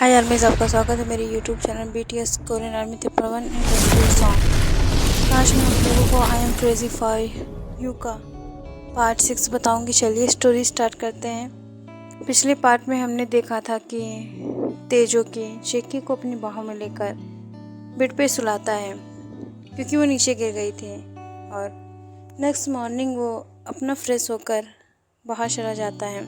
हाय armies, आपका स्वागत है मेरे YouTube channel BTS Korean army one industry song. आज मैं आप लोगों को I am crazy for you का पार्ट 6 बताऊंगी। चलिए स्टोरी स्टार्ट करते हैं। पिछले पार्ट में हमने देखा था कि तेजो के शेकी को अपनी बाहों में लेकर बेड पे सुलाता है क्योंकि वो नीचे गिर गई थी, और नेक्स्ट मॉर्निंग वो अपना फ्रेश होकर बाहर चला जाता है।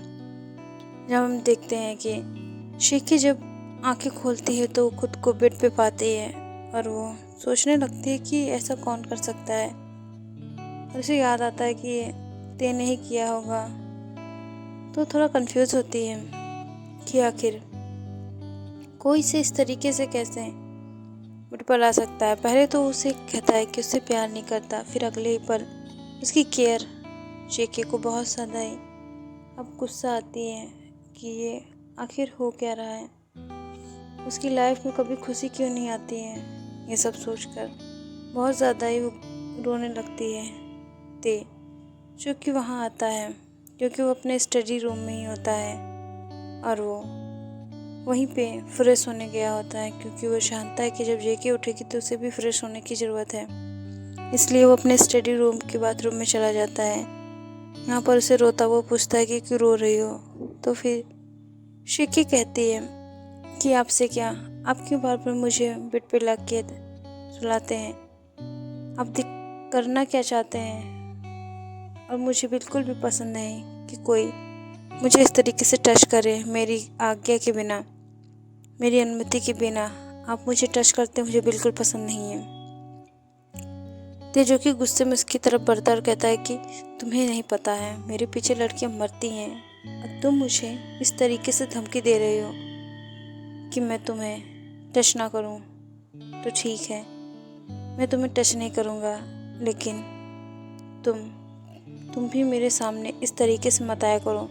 जब हम देखते हैं कि शेकी जब आंखें खोलती है तो वो खुद को बेड पे पाती है और वो सोचने लगती है कि ऐसा कौन कर सकता है, और उसे याद आता है कि ते ने ही किया होगा। तो थोड़ा कंफ्यूज होती है कि आखिर कोई से इस तरीके से कैसे बेड पर ला सकता है। पहले तो उसे कहता है कि उससे प्यार नहीं करता, फिर अगले ही पल उसकी केयर शेकी को बहुत ज़्यादा ही अब गुस्सा आती है कि ये आखिर हो क्या रहा है, उसकी लाइफ में कभी खुशी क्यों नहीं आती है। ये सब सोचकर बहुत ज़्यादा ही वो रोने लगती है। ते जो कि वहाँ आता है क्योंकि वो अपने स्टडी रूम में ही होता है और वो वहीं पे फ्रेश होने गया होता है क्योंकि वो जानता है कि जब जेके उठेगी तो उसे भी फ्रेश होने की ज़रूरत है। इसलिए वो अपने स्टडी रूम के बाथरूम में चला जाता है। यहाँ पर उसे रोता हुआ पूछता है कि क्यों रो रही हो। तो फिर शेकी कहती है कि आपसे क्या, आप क्यों बार बार मुझे बेड पे ला के सुलाते हैं, आप करना क्या चाहते हैं। और मुझे बिल्कुल भी पसंद नहीं कि कोई मुझे इस तरीके से टच करे मेरी आज्ञा के बिना, मेरी अनुमति के बिना। आप मुझे टच करते मुझे बिल्कुल पसंद नहीं है। तेजो के गुस्से में उसकी तरफ बढ़ता और कहता है कि तुम्हें नहीं पता है मेरे पीछे लड़कियां मरती हैं और तुम मुझे इस तरीके से धमकी दे रहे हो कि मैं तुम्हें टच ना करूं। तो ठीक है, मैं तुम्हें टच नहीं करूंगा, लेकिन तुम भी मेरे सामने इस तरीके से मत आया करो।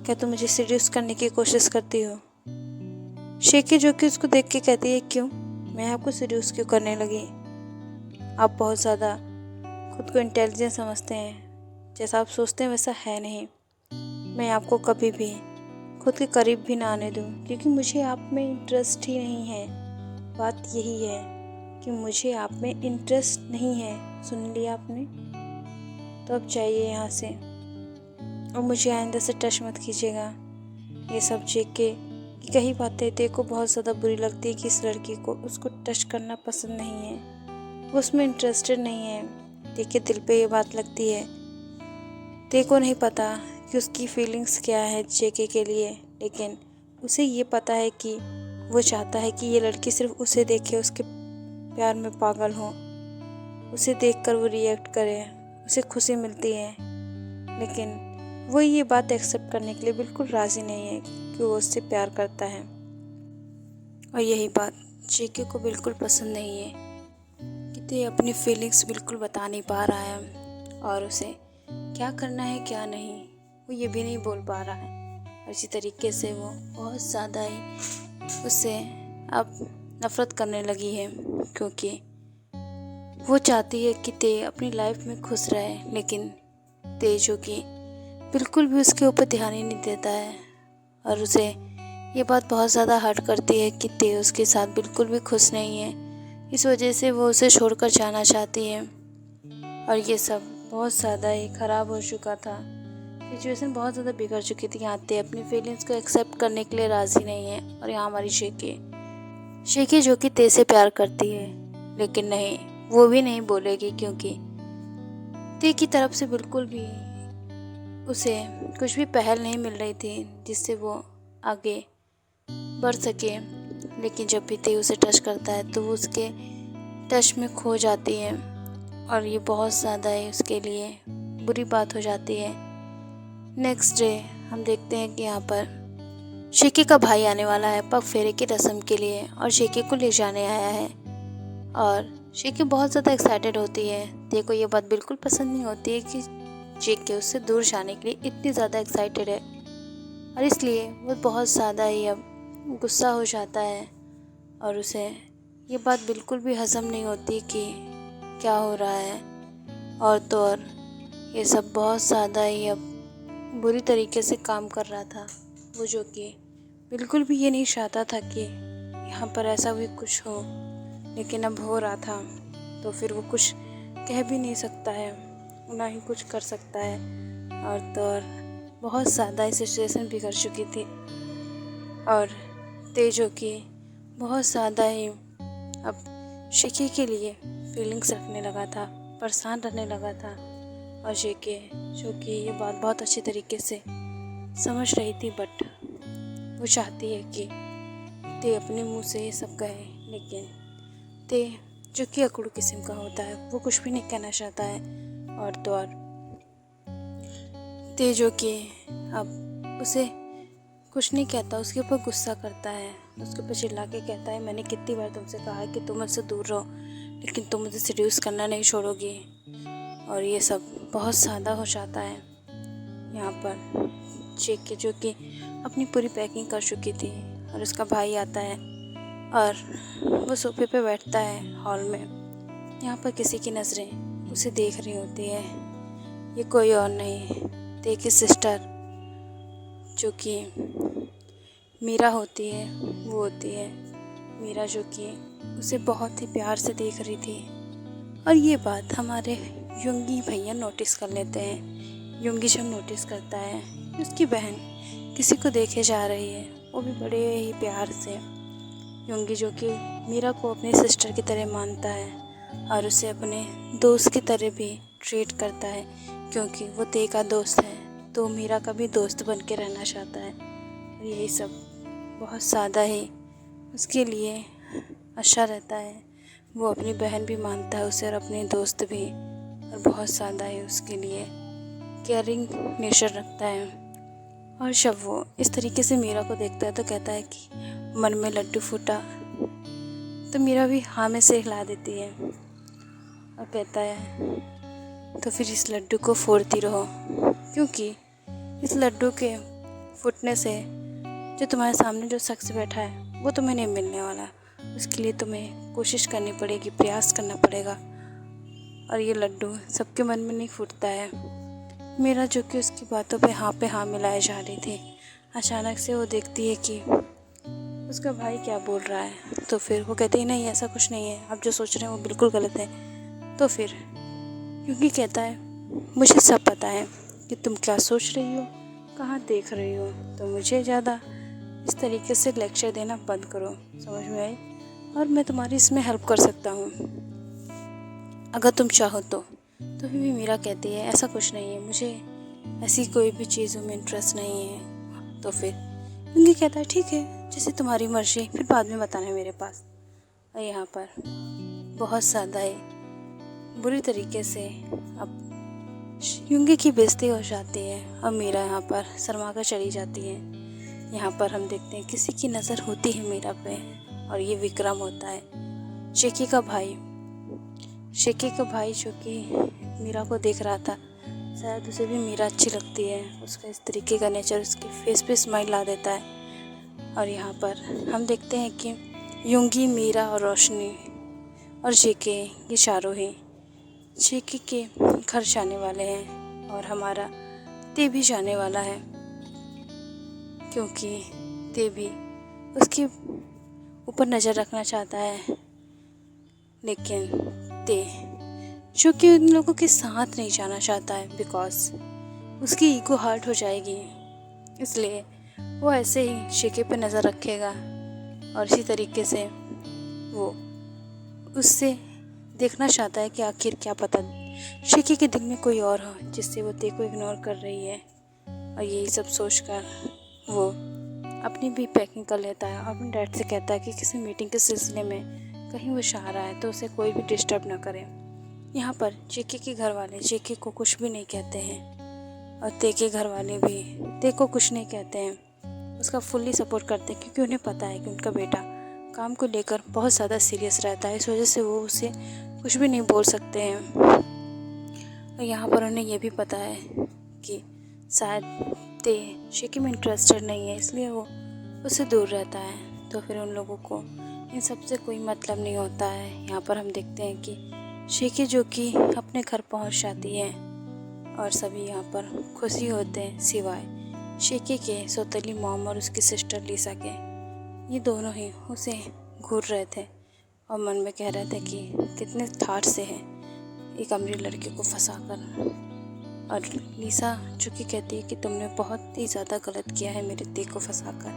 क्या तुम मुझे सीड्यूस करने की कोशिश करती हो। शेकी जो कि उसको देख के कहती है क्यों, मैं आपको सीड्यूस क्यों करने लगी। आप बहुत ज़्यादा खुद को इंटेलिजेंट समझते हैं, जैसा आप सोचते हैं वैसा है नहीं। मैं आपको कभी भी खुद के करीब भी ना आने दूँ क्योंकि मुझे आप में इंटरेस्ट ही नहीं है। बात यही है कि मुझे आप में इंटरेस्ट नहीं है। सुन लिया आपने, तो अब जाइए यहाँ से और मुझे आइंदा से टच मत कीजिएगा। ये सब जेके की कही बातें ते को बहुत ज़्यादा बुरी लगती है कि इस लड़की को उसको टच करना पसंद नहीं है, वो उसमें इंटरेस्टेड नहीं है। देखिए दिल पे ये बात लगती है। ते को नहीं पता कि उसकी फीलिंग्स क्या है जेके के लिए, लेकिन उसे ये पता है कि वो चाहता है कि ये लड़की सिर्फ उसे देखे, उसके प्यार में पागल हो, उसे देखकर वो रिएक्ट करे, उसे खुशी मिलती है। लेकिन वो ये बात एक्सेप्ट करने के लिए बिल्कुल राज़ी नहीं है कि वो उससे प्यार करता है, और यही बात जेके को बिल्कुल पसंद नहीं है कि ते अपनी फीलिंग्स बिल्कुल बता नहीं पा रहा है और उसे क्या करना है क्या नहीं वो ये भी नहीं बोल पा रहा है। और इसी तरीके से वो बहुत ज़्यादा ही उससे अब नफ़रत करने लगी है क्योंकि वो चाहती है कि ते अपनी लाइफ में खुश रहे, लेकिन ते जो कि बिल्कुल भी उसके ऊपर ध्यान ही नहीं देता है। और उसे ये बात बहुत ज़्यादा हर्ट करती है कि ते उसके साथ बिल्कुल भी खुश नहीं है। इस वजह से वो उसे छोड़कर जाना चाहती है, और ये सब बहुत ज़्यादा ही ख़राब हो चुका था। सिचुएशन बहुत ज़्यादा बिगड़ चुकी थी। यहाँ ते अपनी फीलिंग्स को एक्सेप्ट करने के लिए राज़ी नहीं है, और यहाँ हमारी शेकी जो कि ते से प्यार करती है, लेकिन नहीं, वो भी नहीं बोलेगी क्योंकि ते की तरफ से बिल्कुल भी उसे कुछ भी पहल नहीं मिल रही थी जिससे वो आगे बढ़ सके। लेकिन जब भी ते उसे टच करता है तो वो उसके टच में खो जाती है, और ये बहुत ज़्यादा ही उसके लिए बुरी बात हो जाती है। नेक्स्ट डे हम देखते हैं कि यहाँ पर शेकी का भाई आने वाला है पग फेरे की रस्म के लिए, और शेकी को ले जाने आया है। और शेकी बहुत ज़्यादा एक्साइटेड होती है। ते को ये बात बिल्कुल पसंद नहीं होती है कि जेके उससे दूर जाने के लिए इतनी ज़्यादा एक्साइटेड है, और इसलिए वो बहुत ज़्यादा ही अब गुस्सा हो जाता है, और उसे ये बात बिल्कुल भी हज़म नहीं होती कि क्या हो रहा है। और तो और ये सब बहुत ज़्यादा ही अब बुरी तरीके से काम कर रहा था वो, जो कि बिल्कुल भी ये नहीं चाहता था कि यहाँ पर ऐसा भी कुछ हो, लेकिन अब हो रहा था तो फिर वो कुछ कह भी नहीं सकता है, ना ही कुछ कर सकता है। और तो और बहुत ज़्यादा सिचुएशन बिगड़ चुकी थी और तेजो की बहुत ज़्यादा ही अब शिकी के लिए फीलिंग्स रखने लगा था, परेशान रहने लगा था। और शिकी जो कि ये बात बहुत अच्छी तरीके से समझ रही थी, बट वो चाहती है कि ते अपने मुंह से ये सब कहे, लेकिन ते जो कि अकड़ू किस्म का होता है वो कुछ भी नहीं कहना चाहता है। और तो और ते जो कि अब उसे कुछ नहीं कहता, उसके ऊपर गुस्सा करता है, उसके ऊपर चिल्ला के कहता है मैंने कितनी बार तुमसे कहा है कि तुम मुझसे दूर रहो, लेकिन तुम मुझे सीड्यूस करना नहीं छोड़ोगी। और ये सब बहुत ज़्यादा हो जाता है। यहाँ पर चेक जो कि अपनी पूरी पैकिंग कर चुकी थी और उसका भाई आता है और वो सोफे पे बैठता है हॉल में। यहाँ पर किसी की नज़रें उसे देख रही होती है, ये कोई और नहीं ते की सिस्टर जो कि मीरा होती है, वो होती है मीरा, जो कि उसे बहुत ही प्यार से देख रही थी। और ये बात हमारे युंगी भैया नोटिस कर लेते हैं। युंगी जब नोटिस करता है कि उसकी बहन किसी को देखे जा रही है, वो भी बड़े ही प्यार से, युंगी जो कि मीरा को अपनी सिस्टर की तरह मानता है और उसे अपने दोस्त की तरह भी ट्रीट करता है, क्योंकि वो ते का दोस्त है तो मीरा का भी दोस्त बन के रहना चाहता है। और यही सब बहुत ज़्यादा ही उसके लिए अच्छा रहता है। वो अपनी बहन भी मानता है उसे और अपने दोस्त भी, और बहुत ज़्यादा ही उसके लिए केयरिंग नेचर रखता है। और जब वो इस तरीके से मीरा को देखता है तो कहता है कि मन में लड्डू फूटा, तो मीरा भी हाँ में से हिला देती है और कहता है तो फिर इस लड्डू को फोड़ती रहो, क्योंकि इस लड्डू के फूटने से जो तुम्हारे सामने जो शख्स बैठा है वो तुम्हें नहीं मिलने वाला, उसके लिए तुम्हें कोशिश करनी पड़ेगी, प्रयास करना पड़ेगा। और ये लड्डू सबके मन में नहीं फूटता है। मीरा जो कि उसकी बातों पे हाँ मिलाए जा रही थी, अचानक से वो देखती है कि उसका भाई क्या बोल रहा है, तो फिर वो कहती है नहीं ऐसा कुछ नहीं है, आप जो सोच रहे हैं वो बिल्कुल गलत है। तो फिर क्योंकि कहता है मुझे सब पता है कि तुम क्या सोच रही हो, कहाँ देख रही हो, तो मुझे ज़्यादा इस तरीके से लेक्चर देना बंद करो, समझ में आई? और मैं तुम्हारी इसमें हेल्प कर सकता हूँ अगर तुम चाहो तो। फिर भी मीरा कहती है ऐसा कुछ नहीं है, मुझे ऐसी कोई भी चीज़ों में इंटरेस्ट नहीं है। तो फिर क्योंकि कहता है ठीक है जैसे तुम्हारी मर्जी, फिर बाद में बताना मेरे पास। और यहाँ पर बहुत ज़्यादा ही बुरी तरीके से अब युंगी की बेइज्जती हो जाती है और मीरा यहाँ पर शर्मा कर चली जाती है। यहाँ पर हम देखते हैं किसी की नज़र होती है मीरा पे, और ये विक्रम होता है शेकी का भाई। शेकी का भाई जो कि मीरा को देख रहा था, शायद उसे भी मीरा अच्छी लगती है, उसका इस तरीके का नेचर उसके फेस पे स्माइल ला देता है। और यहाँ पर हम देखते हैं कि युंगी, मीरा और रोशनी और जेके ये चारों ही जेके के घर जाने वाले हैं, और हमारा ते भी जाने वाला है, क्योंकि ते भी उसके ऊपर नज़र रखना चाहता है। लेकिन ते जो कि उन लोगों के साथ नहीं जाना चाहता है, बिकॉज उसकी ईगो हर्ट हो जाएगी, इसलिए वो ऐसे ही शेके पे नज़र रखेगा और इसी तरीके से वो उससे देखना चाहता है कि आखिर क्या पता शेकी के दिल में कोई और हो जिससे वो ते को इग्नोर कर रही है। और यही सब सोचकर वो अपनी भी पैकिंग कर लेता है और अपने डैड से कहता है कि किसी मीटिंग के सिलसिले में कहीं वो चाह रहा है तो उसे कोई भी डिस्टर्ब ना करे। यहाँ पर जेके के घर वाले जेके को कुछ भी नहीं कहते हैं और ते के घर वाले भी ते को कुछ नहीं कहते हैं, उसका फुल्ली सपोर्ट करते हैं, क्योंकि उन्हें पता है कि उनका बेटा काम को लेकर बहुत ज़्यादा सीरियस रहता है, इस वजह से वो उसे कुछ भी नहीं बोल सकते हैं। और यहाँ पर उन्हें ये भी पता है कि शायद ते शेकी में इंटरेस्टेड नहीं है, इसलिए वो उससे दूर रहता है, तो फिर उन लोगों को इन सब से कोई मतलब नहीं होता है। यहाँ पर हम देखते हैं कि शेकी जो कि अपने घर पहुँच जाती है और सभी यहाँ पर खुशी होते हैं, सिवाय शेकी के सौतेली मॉम और उसकी सिस्टर लीसा के, ये दोनों ही उसे घूर रहे थे और मन में कह रहे थे कि कितने ठाठ से है एक अमीर लड़के को फंसाकर। और लीसा चूँकि कहती है कि तुमने बहुत ही ज़्यादा गलत किया है मेरे दी को फंसाकर,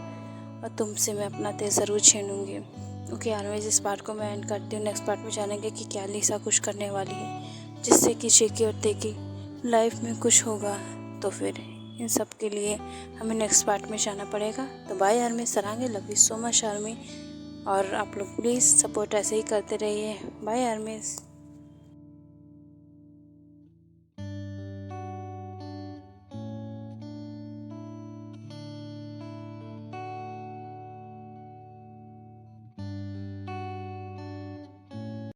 और तुमसे मैं अपना दिल ज़रूर छीनूंगी। ओके यार, मैं इस पार्ट को मैं एंड करती हूँ। नेक्स्ट पार्ट में जानेंगे कि क्या लीसा कुछ करने वाली है जिससे कि शेकी और ते की लाइफ में कुछ होगा। तो फिर इन सब के लिए हमें नेक्स्ट पार्ट में जाना पड़ेगा। तो बाय आर्मी, सरांगे, love you so much army. और आप लोग प्लीज़ सपोर्ट ऐसे ही करते रहिए। Bye armies.